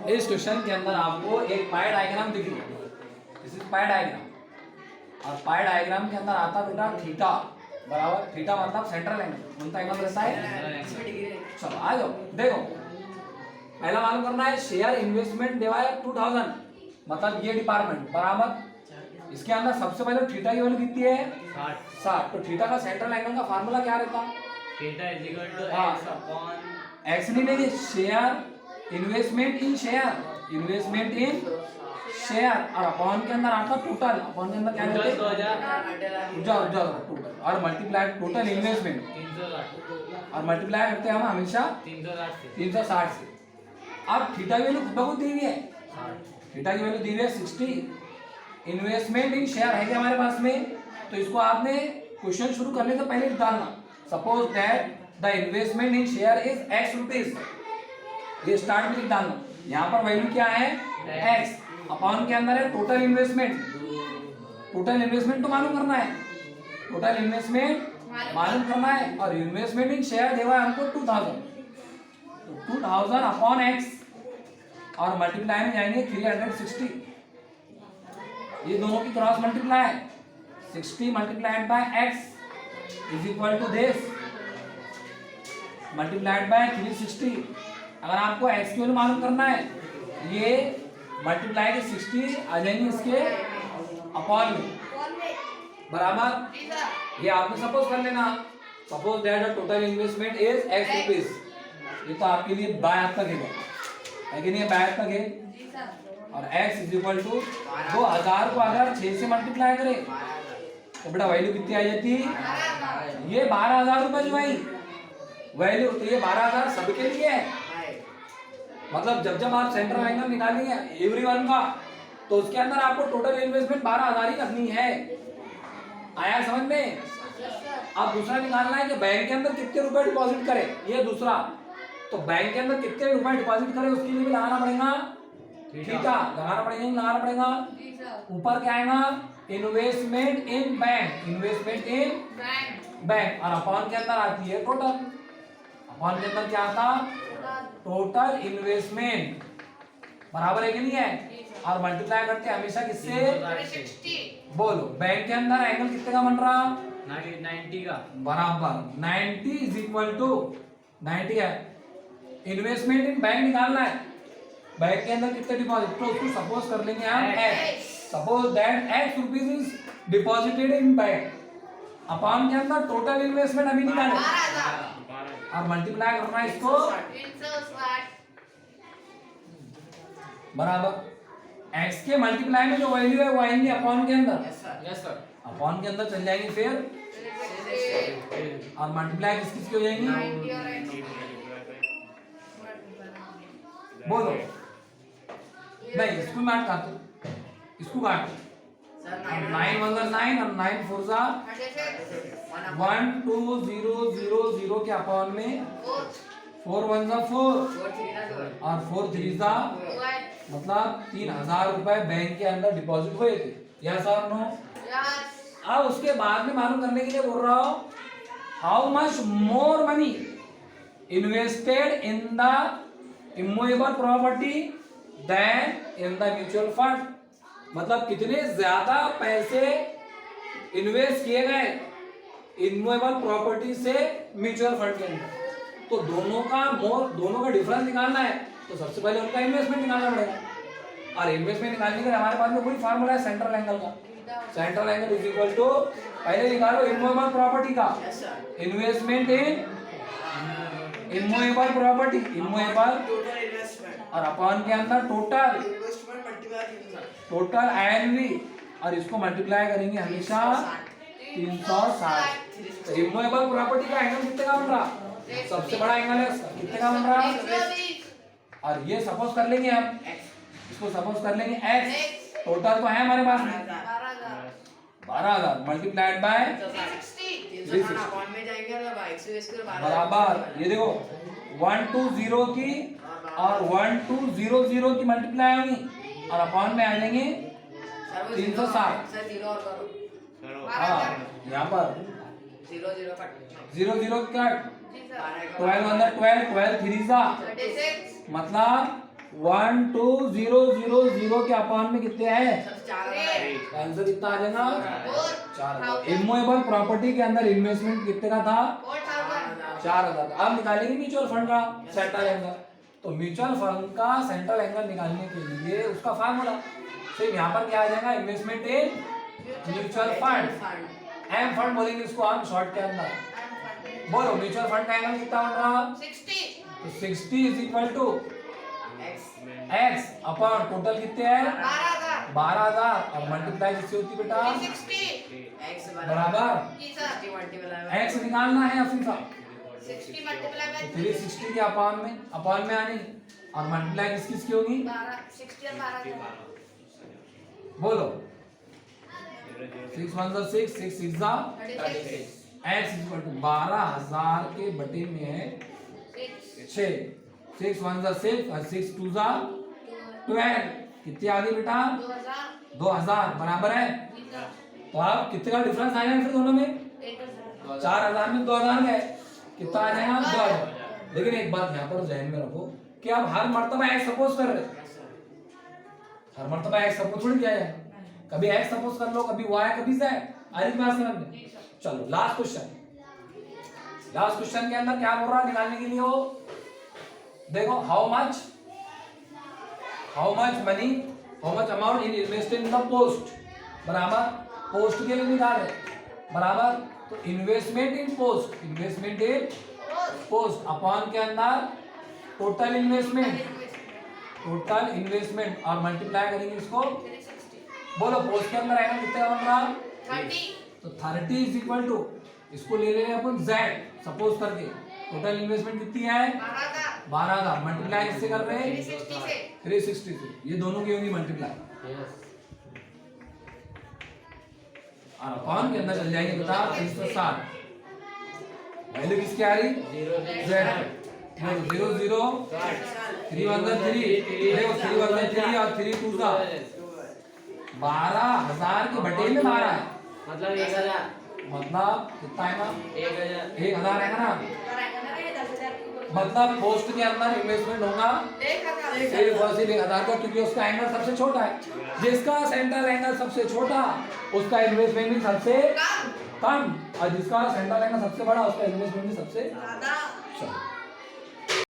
इस क्वेश्चन के अंदर आपको एक पाई डायग्राम दिख रही है, दिस इज पाई डायग्राम, और पाई डायग्राम के अंदर आता बेटा थीटा बराबर, थीटा मतलब सेंट्रल एंगल, कौन सा एंगल रहता है। चलो आ जाओ, देखो पहला मालूम करना है शेयर इन्वेस्टमेंट डिवाइड 2000, मतलब ये डिपार्टमेंट बराबर, इसके अंदर सबसे पहले थीटा की वैल्यू कितनी है 60, तो थीटा का सेंट्रल एंगल का फार्मूला क्या रहता है, theta is equal to x upon x नहीं लेंगे, share investment in share, investment in share, और अपॉन के अंदर आता टोटल, अपॉन के अंदर क्या रहता है टोटल, और मल्टीप्लाई टोटल इन्वेस्टमेंट 360 और मल्टीप्लाई करते हैं हम हमेशा 360 से। अब थीटा की वैल्यू खुद ब खुद दी हुई है, थीटा की वैल्यू दी हुई है 60, इन्वेस्टमेंट इन शेयर है क्या हमारे पास में, तो इसको आपने क्वेश्चन शुरू करने से पहले डालना, suppose that the investment in share is x rupees, ये स्टार्ट में लिख डालना, यहाँ पर वैल्यू क्या है x, अपॉन के अंदर है टोटल इन्वेस्टमेंट, टोटल इन्वेस्टमेंट तो मालूम करना है, टोटल इन्वेस्टमेंट मालूम करना है, और इन्वेस्टमेंट इन शेयर देवा है हमको 2000, तो 2000 अपॉन x, और मल्टीप्लाई में जाएंगे 360, ये दोनों की क्रॉस मल्टीप्लाई है, 60 multiplied by x is equal to this multiplied by 360। अगर आपको x की वैल्यू मालूम करना है, ये मल्टीप्लाई के 60 आ जाएंगे इसके अपॉन में बराबर, ये आपने सपोज कर लेना, suppose that the total investment is x rupees, ये तो आपके लिए बाय हाथ तक है कि नहीं, बाय हाथ तक है, और x इज इक्वल टू 2000 को अगर 6 से मल्टीप्लाई करें तो बेटा वैल्यू कितनी आ जाती है, ये 12,000 रुपए जो भाई वैल्यू, तो ये 12,000 सबके लिए है, मतलब जब जब आप सेंट्रल एंगल निकालेंगे एवरीवन का, तो उसके अंदर आपको टोटल इन्वेस्टमेंट 12,000 ही रखनी है, आया समझ में। अब दूसरा निकालना है कि बैंक के अंदर कितने रुपए डिपॉजिट करें, ये दूसरा, तो बैंक के अंदर कितने रुपए डिपॉजिट करें उसके लिए भी लगाना पड़ेगा थीटा, लगाना पड़ेगा, ऊपर क्या आएगा इन्वेस्टमेंट इन बैंक, इन्वेस्टमेंट इन बैंक, और अपॉन के अंदर आती है टोटल, अपॉन के अंदर क्या आता टोटल इन्वेस्टमेंट बराबर है कि नहीं है, और मल्टीप्लाई करते हैं हमेशा किससे, बोलो बैंक के अंदर एंगल कितने का बन रहा 90 का बराबर, 90 इज इक्वल टू 90 है, इन्वेस्टमेंट इन बैंक निकालना है, बैंक के अंदर कितने डिपॉजिट, तो उसको सपोज कर लेंगे हम x, suppose that x rupees is deposited in bank, upon के अंदर टोटल इन्वेस्टमेंट अभी निकाले, और मल्टीप्लाई करना है इसको बराबर, x के मल्टीप्लाई में जो वैल्यू है वो आएंगे अपॉन के अंदर, यस सर, अपॉन के अंदर चल जाएंगे फिर, और मल्टीप्लाई किस किस की हो जाएंगी, बोलो नहीं इसको काट काटो, इसको काटो, 9 1 9 और 9 4 जा 1 2 0 0 0 के अपॉन में 4 1 जा 4 और 4 3 जा, मतलब 3,000 रुपए बैंक के अंदर डिपॉजिट हुए थे, यस और नो। अब उसके बाद में मालूम करने के लिए बोल रहा हूं, how much more money invested in the immovable property then in the mutual fund, मतलब कितने ज्यादा पैसे इन्वेस्ट किए गए इमूवेबल प्रॉपर्टी से म्यूचुअल फंड के अंदर, तो दोनों का डिफरेंस निकालना है, तो सबसे पहले उनका इन्वेस्टमेंट निकालना पड़ेगा, और इन्वेस्टमेंट निकालने के लिए हमारे पास में कोई फार्मूला है सेंट्रल एंगल का, central angle is equal to, पहले निकालो इमूवेबल प्रॉपर्टी का, investment in immovable property, immovable, और अपॉन के अंदर टोटल एनवी, और इसको मल्टीप्लाई करेंगे हमेशा 360, इमूवेबल प्रॉपर्टी का एंगल कितने का बन रहा, सबसे बड़ा एंगल है कितने का बन रहा, और ये सपोज कर लेंगे हम, इसको सपोज कर लेंगे x, टोटल तो है हमारे पास में 12,000 मल्टीप्लाइड बाय 360 बराबर, ये देखो 1 2 0 की और 1 2 0 0 की मल्टीप्लाई होगी, और अपॉन में आ जाएंगे 360, यहाँ पर 0 0 कट, 12 अंदर 12 12 3 जा, मतलब 12,000 के अपॉन में कितने हैं? आंसर कितना आ जाएगा? 4,000। इमूवेबल प्रॉपर्टी के अंदर इन्वेस्टमेंट कितने का था? 4,000। अब निकालेंगे म्यूचुअल फंड का सेंट्रल एंगल। तो म्यूचुअल फंड का सेंट्रल एंगल निकालने के लिए उसका फार्मूला सिर्फ यहाँ पर क्या आ जाएगा? Investment in mutual fund. M fund बोलेंगे इसको हम शॉर्ट के अंदर। बोलो म्यूचुअल फंड का एंगल कितना बन रहा? 60। तो 60 is equal to x upon total कितने हैं? 12,000 और मल्टीप्लाई किससे होती बेटा? 360 बराबर जी सर। एक्स निकालना है अफीफा। 60 मल्टीप्लाई बाय 360 के अपॉन में आनी और मल्टीप्लाई किसकी होगी? 60 और 12 बोलो 6 1 6 6 6 जा 36 एक्स इक्वल टू 12,000 के बटे में है 6 6 1 6 और 6 2 जा 12 कितनी आ गई बेटा? 2,000 बराबर है। तो आप कितने का डिफरेंस आएगा फिर दोनों में? 4,000 में 2,000 गए कितना आ जाएगा? 2,000। लेकिन एक बात यहाँ पर ध्यान में रखो कि आप हर मर्तबा एक्स सपोज कर रहे, हर मर्तबा एक्स सपोज थोड़ी किया जाए। कभी एक्स सपोज कर लो, कभी वाई, कभी जेड। आज क्लास में हमने चलो लास्ट क्वेश्चन के अंदर क्या बोल रहा है निकालने के लिए? वो देखो how much money, how much amount in invested in the post बराबर पोस्ट के लिए निकाल रहे बराबर। तो इन्वेस्टमेंट इन पोस्ट अपॉन के अंदर टोटल इन्वेस्टमेंट और मल्टीप्लाई करेंगे इसको। 360 बोलो पोस्ट के अंदर आएगा कितना बन रहा? 30 तो 30 इज इक्वल टू इसको ले लेंगे अपन z सपोज करके। टोटल इन्वेस्टमेंट कितनी है? 12,000 मल्टीप्लाई किससे कर रहे हैं? 360 से 360 से। ये दोनों की होगी मल्टीप्लाई और अपॉन के अंदर चल जाएंगे बता 360। वैल्यू किसकी आ रही? z 0 0 3 1 3 देखो 3 1 3 और 3 2 का 12,000 के बटे में 12 है मतलब 1,000 मतलब कितना आएगा? 1,000 आएगा ना। 10,000 मतलब पोस्ट के अंदर इन्वेस्टमेंट होगा 1,000 का क्योंकि उसका एंगल सबसे छोटा है। जिसका सेंटर एंगल सबसे छोटा उसका इन्वेस्टमेंट भी सबसे कम और जिसका सेंटर एंगल सबसे बड़ा उसका इन्वेस्टमेंट भी सबसे ज्यादा। चलो